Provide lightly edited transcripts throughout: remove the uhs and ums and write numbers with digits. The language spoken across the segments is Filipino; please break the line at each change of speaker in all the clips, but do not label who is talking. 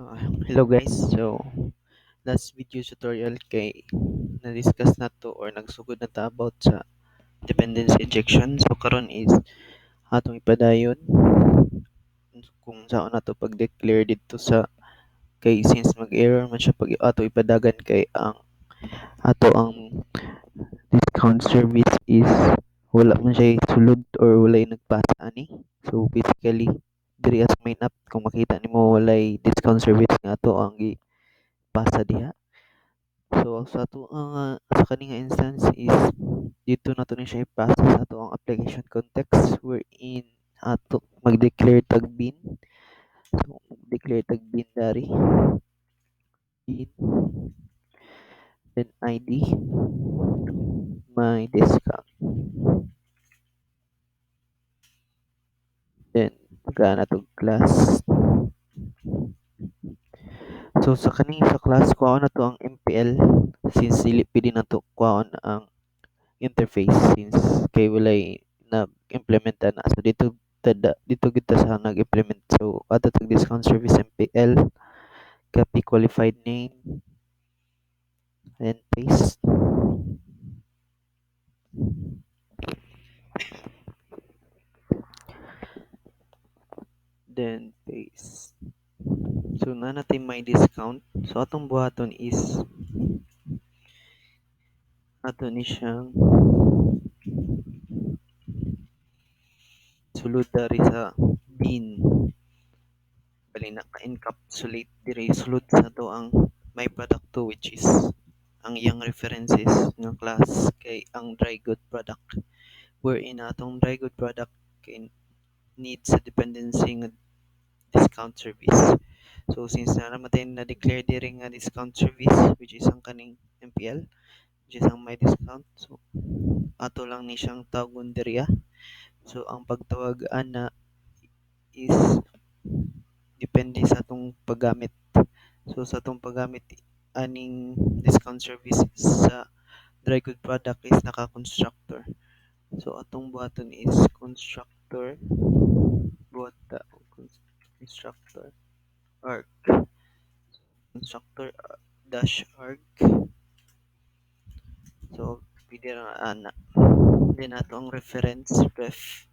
Hello guys. So, last video tutorial kay na-discuss na to or nagsugod na ta about sa dependency injection. So karon is atong ipadayon kung saan na to pag-declare dito sa kay since mag-error man siya pag ato ipadagan kay ang ato ang discount service is wala man siya sulod or wala nagpasa ani. So basically diri as main app kung makita nimo walay discount service nga ato ang ipasa diha. So sa ato sa kaning instance is dito na to ni siya ipasa sa ato ang application context wherein ato mag-declare tag bin. So declare tag bin dari bin then ID my discount then magana to class. So sa kaning sa class kuha na to ang MPL since dili pwede na to kuha ang interface since kay walay na-implement na. So dito kita sa nag-implement. So ato tag discount service MPL copy qualified name and paste then paste. So na natin may discount. So atong buhaton is ato ni siyang sulod dari sa bin bali naka-encapsulate diri sulod sa to ang my product to which is ang iyang references nga class kay ang dry good product wherein atong dry good product kay needs sa dependency nga discount service. So since naramatay na declare diri nga discount service which is ang kaning MPL which is ang my discount. So ato lang ni siyang tawagon diri. So ang pagtawag ana is depende sa atong paggamit. So sa atong paggamit aning discount services sa dry good product is naka-constructor. So atong buhaton is constructor buhata constructor arg constructor dash arg. So pwede ra ana then ato ang reference ref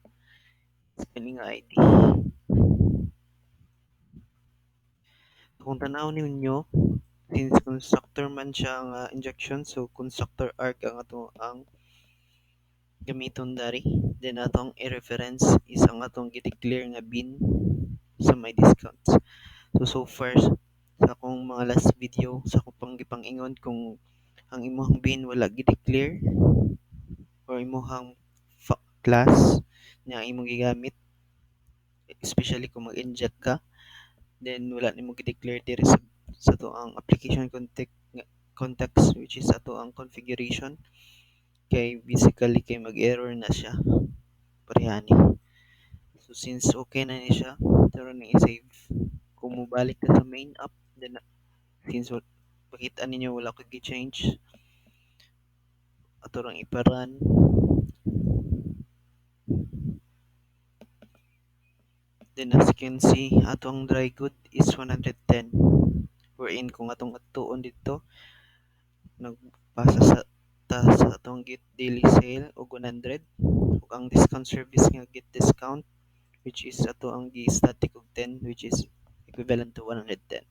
spelling ID. Kung tanaw ninyo since constructor man siya ang injection so constructor arg ang ato ang gamiton dari then atong i-reference is ang atong gi-declare nga bin sa my discounts. So far sa akong mga last video sa akong gipang-ingon kung ang imong bin wala gi-declare or imong class nga imong gigamit especially kung mag-inject ka then wala nimo gi-declare diri sa to ang application context which is ato ang configuration kay basically kay mag-error na siya parehani. So since okay na ni siya taro ni i-save kung mobalik ka sa main app then since pakita ninyo wala ko gi-change ato rang iparan then as you can see atong dry good is 110 wherein kung atong atuon dito nagpasa sa atong get daily sale og 100 ug ang discount service nga get discount which is ato ang gi static og 10 which is equivalent to 110.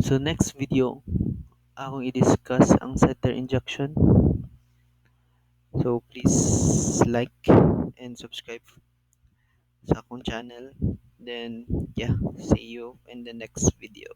So next video akong i-discuss ang setter injection. So please like and subscribe sa akong channel. Then yeah, see you in the next video.